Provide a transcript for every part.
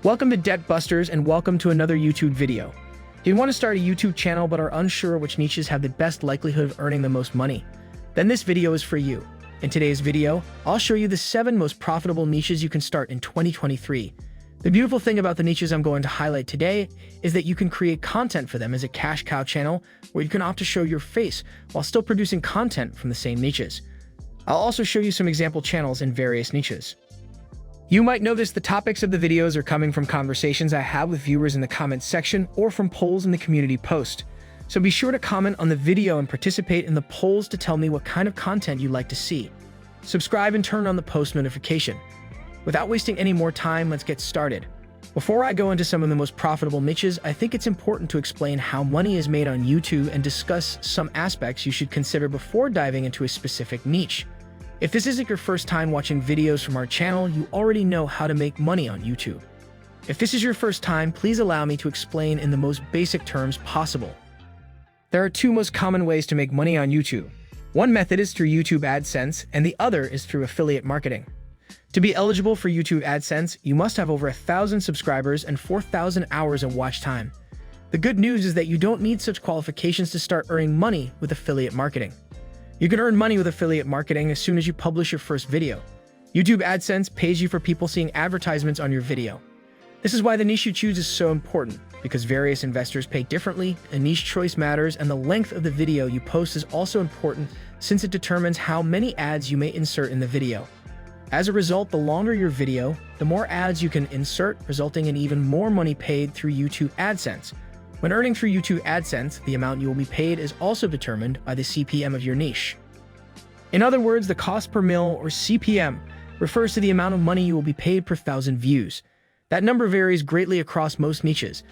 Welcome to Debt Busters and welcome to another YouTube video. If you want to start a YouTube channel but are unsure which niches have the best likelihood of earning the most money, then this video is for you. In today's video, I'll show you the 7 most profitable niches you can start in 2023. The beautiful thing about the niches I'm going to highlight today is that you can create content for them as a cash cow channel where you can opt to show your face while still producing content from the same niches. I'll also show you some example channels in various niches. You might notice the topics of the videos are coming from conversations I have with viewers in the comments section or from polls in the community post. So be sure to comment on the video and participate in the polls to tell me what kind of content you'd like to see. Subscribe and turn on the post notification. Without wasting any more time, let's get started. Before I go into some of the most profitable niches, I think it's important to explain how money is made on YouTube and discuss some aspects you should consider before diving into a specific niche. If this isn't your first time watching videos from our channel, you already know how to make money on YouTube. If this is your first time, please allow me to explain in the most basic terms possible. There are 2 most common ways to make money on YouTube. One method is through YouTube AdSense, and the other is through affiliate marketing. To be eligible for YouTube AdSense, you must have over 1,000 subscribers and 4,000 hours of watch time. The good news is that you don't need such qualifications to start earning money with affiliate marketing. You can earn money with affiliate marketing as soon as you publish your first video. YouTube AdSense pays you for people seeing advertisements on your video. This is why the niche you choose is so important, because various investors pay differently, a niche choice matters, and the length of the video you post is also important since it determines how many ads you may insert in the video. As a result, the longer your video, the more ads you can insert, resulting in even more money paid through YouTube AdSense. When earning through YouTube AdSense, the amount you will be paid is also determined by the CPM of your niche. In other words, the cost per mil, or CPM, refers to the amount of money you will be paid per 1,000 views. That number varies greatly across most niches.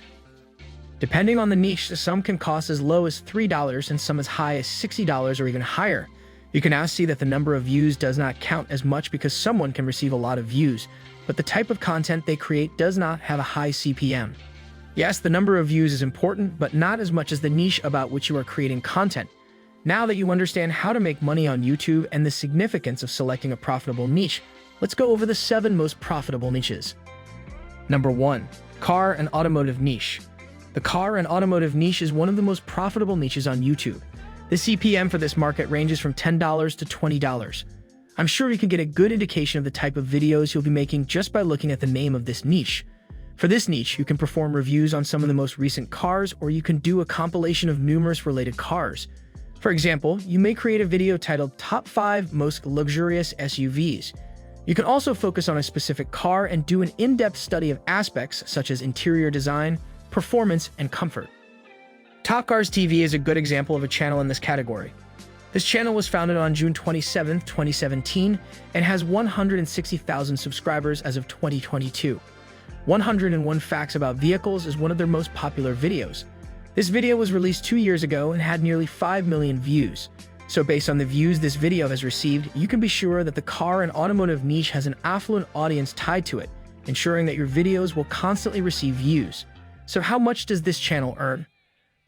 Depending on the niche, some can cost as low as $3 and some as high as $60 or even higher. You can now see that the number of views does not count as much because someone can receive a lot of views, but the type of content they create does not have a high CPM. Yes, the number of views is important, but not as much as the niche about which you are creating content. Now that you understand how to make money on YouTube and the significance of selecting a profitable niche, let's go over the 7 most profitable niches. Number 1. Car and Automotive Niche. The car and automotive niche is one of the most profitable niches on YouTube. The CPM for this market ranges from $10 to $20. I'm sure you can get a good indication of the type of videos you'll be making just by looking at the name of this niche. For this niche, you can perform reviews on some of the most recent cars, or you can do a compilation of numerous related cars. For example, you may create a video titled Top 5 Most Luxurious SUVs. You can also focus on a specific car and do an in-depth study of aspects such as interior design, performance, and comfort. Top Cars TV is a good example of a channel in this category. This channel was founded on June 27, 2017, and has 160,000 subscribers as of 2022. 101 Facts About Vehicles is one of their most popular videos. This video was released 2 years ago and had nearly 5 million views. So based on the views this video has received, you can be sure that the car and automotive niche has an affluent audience tied to it, ensuring that your videos will constantly receive views. So how much does this channel earn?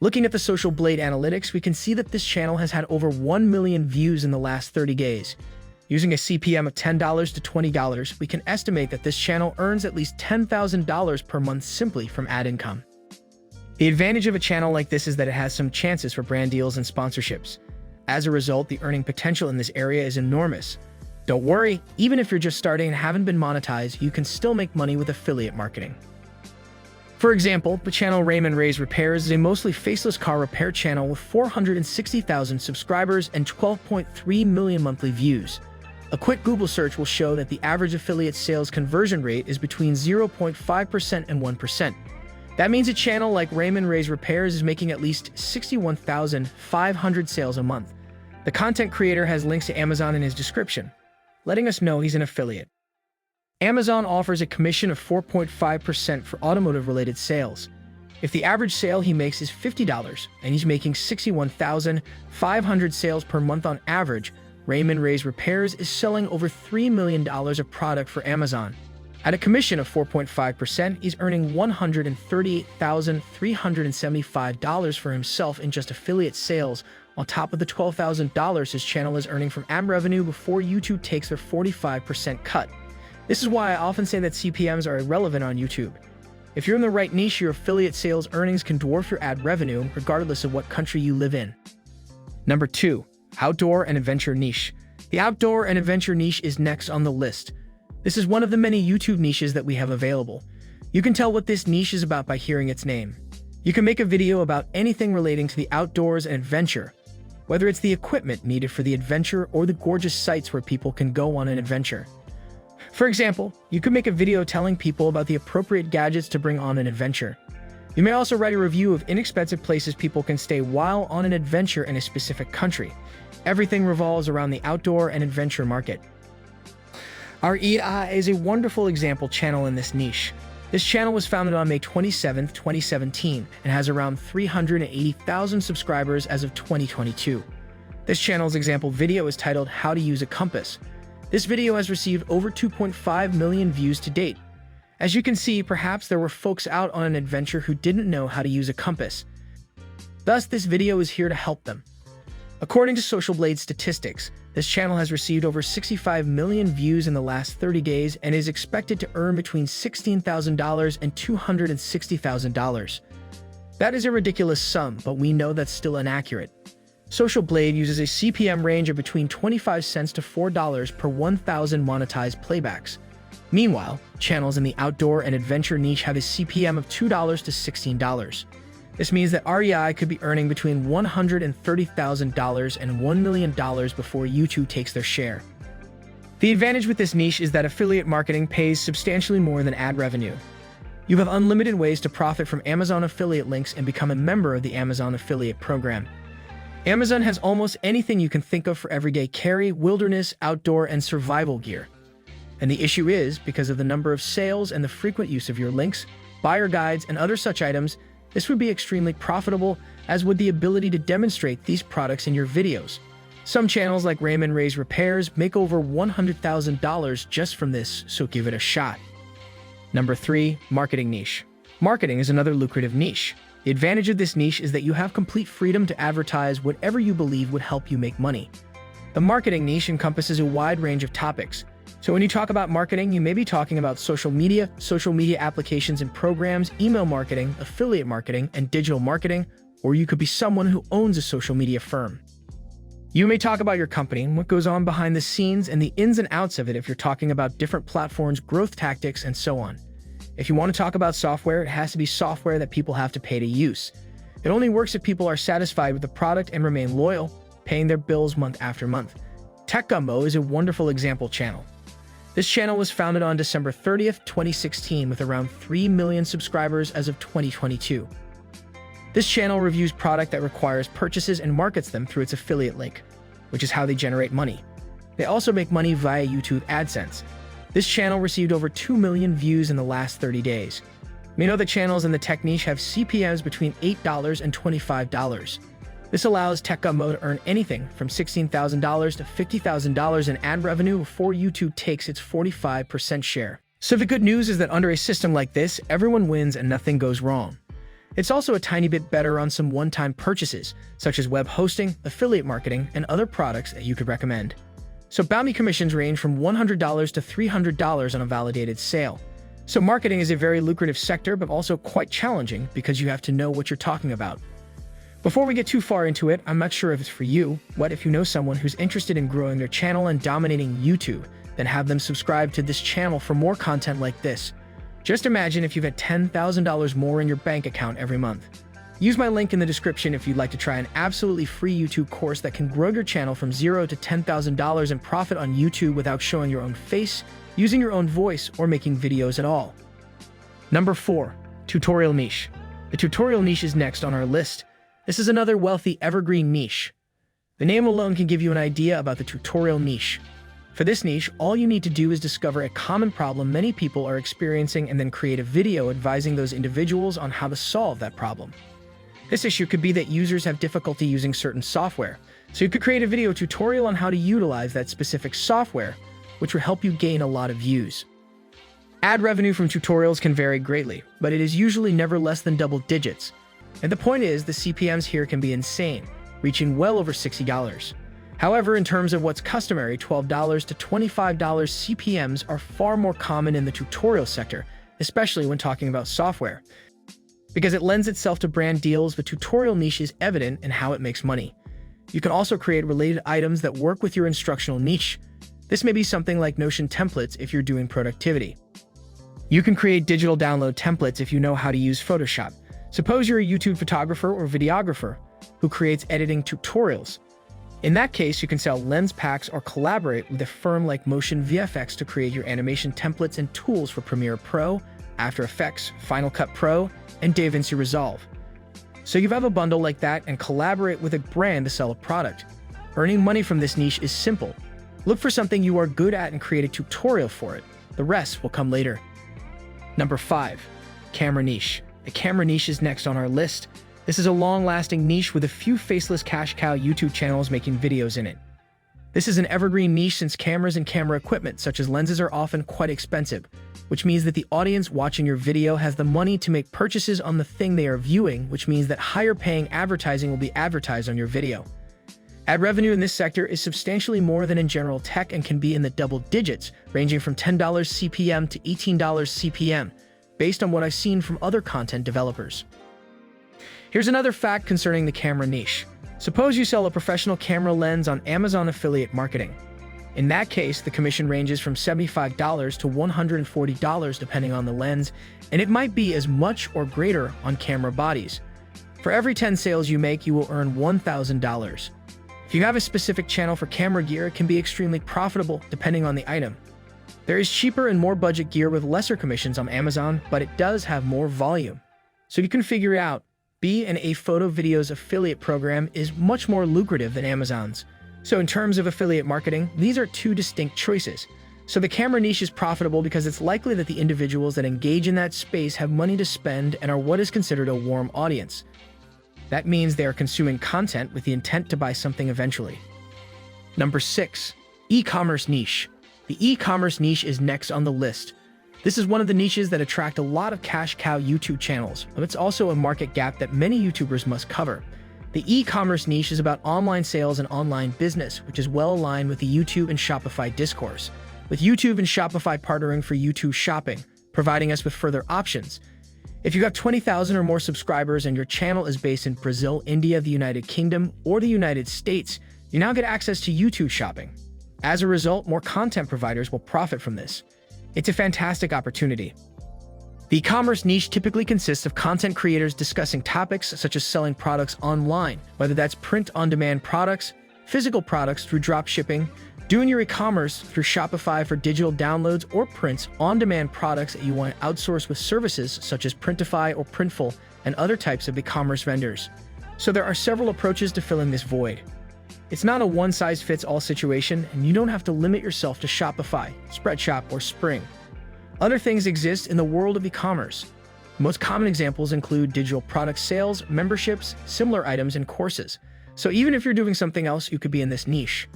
Looking at the Social Blade analytics, we can see that this channel has had over 1 million views in the last 30 days. Using a CPM of $10 to $20, we can estimate that this channel earns at least $10,000 per month simply from ad income. The advantage of a channel like this is that it has some chances for brand deals and sponsorships. As a result, the earning potential in this area is enormous. Don't worry, even if you're just starting and haven't been monetized, you can still make money with affiliate marketing. For example, the channel Raymond Ray's Repairs is a mostly faceless car repair channel with 460,000 subscribers and 12.3 million monthly views. A quick Google search will show that the average affiliate sales conversion rate is between 0.5% and 1%. That means a channel like Raymond Ray's Repairs is making at least 61,500 sales a month. The content creator has links to Amazon in his description, letting us know he's an affiliate. Amazon offers a commission of 4.5% for automotive-related sales. If the average sale he makes is $50 and he's making 61,500 sales per month on average, Raymond Ray's Repairs is selling over $3 million of product for Amazon. At a commission of 4.5%, he's earning $138,375 for himself in just affiliate sales, on top of the $12,000 his channel is earning from ad revenue before YouTube takes their 45% cut. This is why I often say that CPMs are irrelevant on YouTube. If you're in the right niche, your affiliate sales earnings can dwarf your ad revenue regardless of what country you live in. Number 2. Outdoor and adventure niche. The outdoor and adventure niche is next on the list. This is one of the many YouTube niches that we have available. You can tell what this niche is about by hearing its name. You can make a video about anything relating to the outdoors and adventure, whether it's the equipment needed for the adventure or the gorgeous sites where people can go on an adventure. For example, you could make a video telling people about the appropriate gadgets to bring on an adventure. You may also write a review of inexpensive places people can stay while on an adventure in a specific country. Everything revolves around the outdoor and adventure market. Our EI is a wonderful example channel in this niche. This channel was founded on May 27, 2017, and has around 380,000 subscribers as of 2022. This channel's example video is titled How to Use a Compass. This video has received over 2.5 million views to date. As you can see, perhaps there were folks out on an adventure who didn't know how to use a compass. Thus, this video is here to help them. According to Social Blade statistics, this channel has received over 65 million views in the last 30 days and is expected to earn between $16,000 and $260,000. That is a ridiculous sum, but we know that's still inaccurate. Social Blade uses a CPM range of between 25 cents to $4 per 1,000 monetized playbacks. Meanwhile, channels in the outdoor and adventure niche have a CPM of $2 to $16. This means that REI could be earning between $130,000 and $1 million before YouTube takes their share. The advantage with this niche is that affiliate marketing pays substantially more than ad revenue. You have unlimited ways to profit from Amazon affiliate links and become a member of the Amazon affiliate program. Amazon has almost anything you can think of for everyday carry, wilderness, outdoor, and survival gear. And the issue is, because of the number of sales and the frequent use of your links, buyer guides, and other such items, this would be extremely profitable, as would the ability to demonstrate these products in your videos. Some channels like Raymond Ray's Repairs make over $100,000 just from this, so give it a shot. Number 3. Marketing niche. Marketing is another lucrative niche. The advantage of this niche is that you have complete freedom to advertise whatever you believe would help you make money. The marketing niche encompasses a wide range of topics. So when you talk about marketing, you may be talking about social media applications and programs, email marketing, affiliate marketing, and digital marketing, or you could be someone who owns a social media firm. You may talk about your company and what goes on behind the scenes and the ins and outs of it if you're talking about different platforms, growth tactics, and so on. If you want to talk about software, it has to be software that people have to pay to use. It only works if people are satisfied with the product and remain loyal, paying their bills month after month. Tech Gumbo is a wonderful example channel. This channel was founded on December 30th, 2016 with around 3 million subscribers as of 2022. This channel reviews product that requires purchases and markets them through its affiliate link, which is how they generate money. They also make money via YouTube AdSense. This channel received over 2 million views in the last 30 days. You may know that channels in the tech niche have CPMs between $8 and $25. This allows Tech Gumbo to earn anything from $16,000 to $50,000 in ad revenue before YouTube takes its 45% share. So the good news is that under a system like this, everyone wins and nothing goes wrong. It's also a tiny bit better on some one-time purchases, such as web hosting, affiliate marketing, and other products that you could recommend. So bounty commissions range from $100 to $300 on a validated sale. So marketing is a very lucrative sector, but also quite challenging because you have to know what you're talking about. Before we get too far into it, I'm not sure if it's for you. What if you know someone who's interested in growing their channel and dominating YouTube? Then have them subscribe to this channel for more content like this. Just imagine if you've had $10,000 more in your bank account every month. Use my link in the description if you'd like to try an absolutely free YouTube course that can grow your channel from $0 to $10,000 and profit on YouTube without showing your own face, using your own voice, or making videos at all. Number 4. Tutorial niche. The tutorial niche is next on our list. This is another wealthy evergreen niche. The name alone can give you an idea about the tutorial niche. For this niche, all you need to do is discover a common problem many people are experiencing and then create a video advising those individuals on how to solve that problem. This issue could be that users have difficulty using certain software, so you could create a video tutorial on how to utilize that specific software, which will help you gain a lot of views. Ad revenue from tutorials can vary greatly, but it is usually never less than double digits. And the point is, the CPMs here can be insane, reaching well over $60. However, in terms of what's customary, $12 to $25 CPMs are far more common in the tutorial sector, especially when talking about software, because it lends itself to brand deals. The tutorial niche is evident in how it makes money. You can also create related items that work with your instructional niche. This may be something like Notion templates if you're doing productivity. You can create digital download templates if you know how to use Photoshop. Suppose you're a YouTube photographer or videographer who creates editing tutorials. In that case, you can sell lens packs or collaborate with a firm like Motion VFX to create your animation templates and tools for Premiere Pro, After Effects, Final Cut Pro, and DaVinci Resolve. So you have a bundle like that and collaborate with a brand to sell a product. Earning money from this niche is simple. Look for something you are good at and create a tutorial for it. The rest will come later. Number 5. Camera niche. The camera niche is next on our list. This is a long-lasting niche with a few faceless cash cow YouTube channels making videos in it. This is an evergreen niche since cameras and camera equipment, such as lenses, are often quite expensive, which means that the audience watching your video has the money to make purchases on the thing they are viewing, which means that higher-paying advertising will be advertised on your video. Ad revenue in this sector is substantially more than in general tech and can be in the double digits, ranging from $10 CPM to $18 CPM, based on what I've seen from other content developers. Here's another fact concerning the camera niche. Suppose you sell a professional camera lens on Amazon affiliate marketing. In that case, the commission ranges from $75 to $140 depending on the lens, and it might be as much or greater on camera bodies. For every 10 sales you make, you will earn $1,000. If you have a specific channel for camera gear, it can be extremely profitable depending on the item. There is cheaper and more budget gear with lesser commissions on Amazon, but it does have more volume. So you can figure it out. A photo videos affiliate program is much more lucrative than Amazon's. So in terms of affiliate marketing, these are two distinct choices. So the camera niche is profitable because it's likely that the individuals that engage in that space have money to spend and are what is considered a warm audience. That means they are consuming content with the intent to buy something eventually. Number 6. E-commerce niche. The e-commerce niche is next on the list. This is one of the niches that attract a lot of cash cow YouTube channels, but it's also a market gap that many YouTubers must cover. The e-commerce niche is about online sales and online business, which is well aligned with the YouTube and Shopify discourse, with YouTube and Shopify partnering for YouTube shopping, providing us with further options. If you have 20,000 or more subscribers and your channel is based in Brazil, India, the United Kingdom, or the United States, you now get access to YouTube shopping. As a result, more content providers will profit from this. It's a fantastic opportunity. The e-commerce niche typically consists of content creators discussing topics such as selling products online, whether that's print-on-demand products, physical products through drop shipping, doing your e-commerce through Shopify for digital downloads, or print-on-demand products that you want to outsource with services such as Printify or Printful and other types of e-commerce vendors. So there are several approaches to filling this void. It's not a one-size-fits-all situation, and you don't have to limit yourself to Shopify, Spreadshop, or Spring. Other things exist in the world of e-commerce. The most common examples include digital product sales, memberships, similar items, and courses. So even if you're doing something else, you could be in this niche.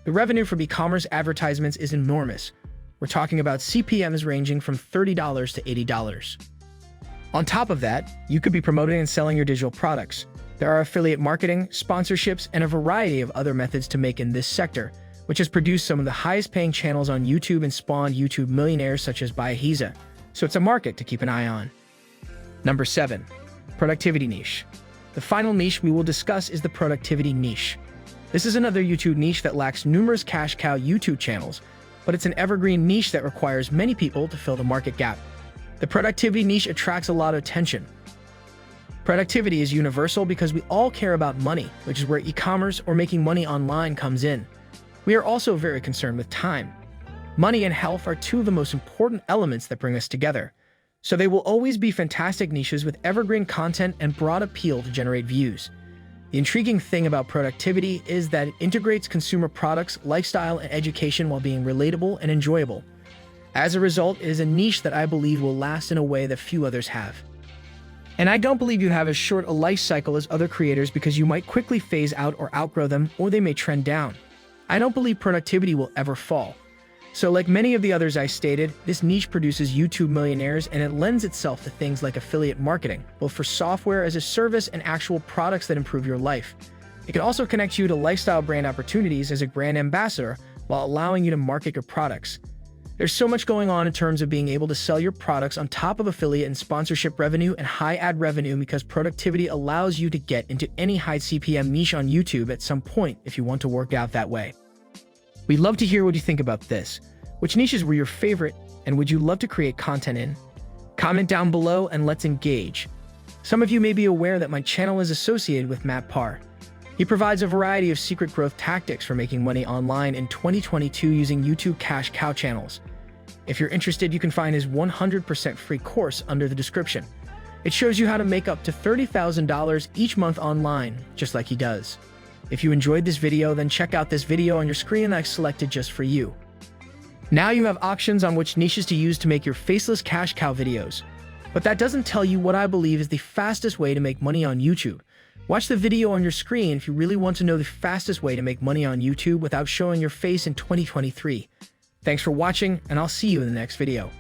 The revenue from e-commerce advertisements is enormous. We're talking about CPMs ranging from $30 to $80. On top of that, you could be promoting and selling your digital products. There are affiliate marketing, sponsorships, and a variety of other methods to make in this sector, which has produced some of the highest-paying channels on YouTube and spawned YouTube millionaires such as Bayahiza. So it's a market to keep an eye on. Number 7. Productivity niche. The final niche we will discuss is the productivity niche. This is another YouTube niche that lacks numerous cash cow YouTube channels, but it's an evergreen niche that requires many people to fill the market gap. The productivity niche attracts a lot of attention. Productivity is universal because we all care about money, which is where e-commerce or making money online comes in. We are also very concerned with time. Money and health are two of the most important elements that bring us together, so they will always be fantastic niches with evergreen content and broad appeal to generate views. The intriguing thing about productivity is that it integrates consumer products, lifestyle, and education while being relatable and enjoyable. As a result, it is a niche that I believe will last in a way that few others have. And I don't believe you have as short a life cycle as other creators because you might quickly phase out or outgrow them, or they may trend down. I don't believe productivity will ever fall. So like many of the others I stated, this niche produces YouTube millionaires, and it lends itself to things like affiliate marketing, both for software as a service and actual products that improve your life. It can also connect you to lifestyle brand opportunities as a brand ambassador while allowing you to market your products. There's so much going on in terms of being able to sell your products on top of affiliate and sponsorship revenue and high ad revenue, because productivity allows you to get into any high CPM niche on YouTube at some point if you want to work out that way. We'd love to hear what you think about this. Which niches were your favorite, and would you love to create content in? Comment down below and let's engage. Some of you may be aware that my channel is associated with Matt Parr. He provides a variety of secret growth tactics for making money online in 2022 using YouTube cash cow channels. If you're interested, you can find his 100% free course under the description. It shows you how to make up to $30,000 each month online, just like he does. If you enjoyed this video, then check out this video on your screen that I selected just for you. Now you have options on which niches to use to make your faceless cash cow videos. But that doesn't tell you what I believe is the fastest way to make money on YouTube. Watch the video on your screen if you really want to know the fastest way to make money on YouTube without showing your face in 2023. Thanks for watching, and I'll see you in the next video.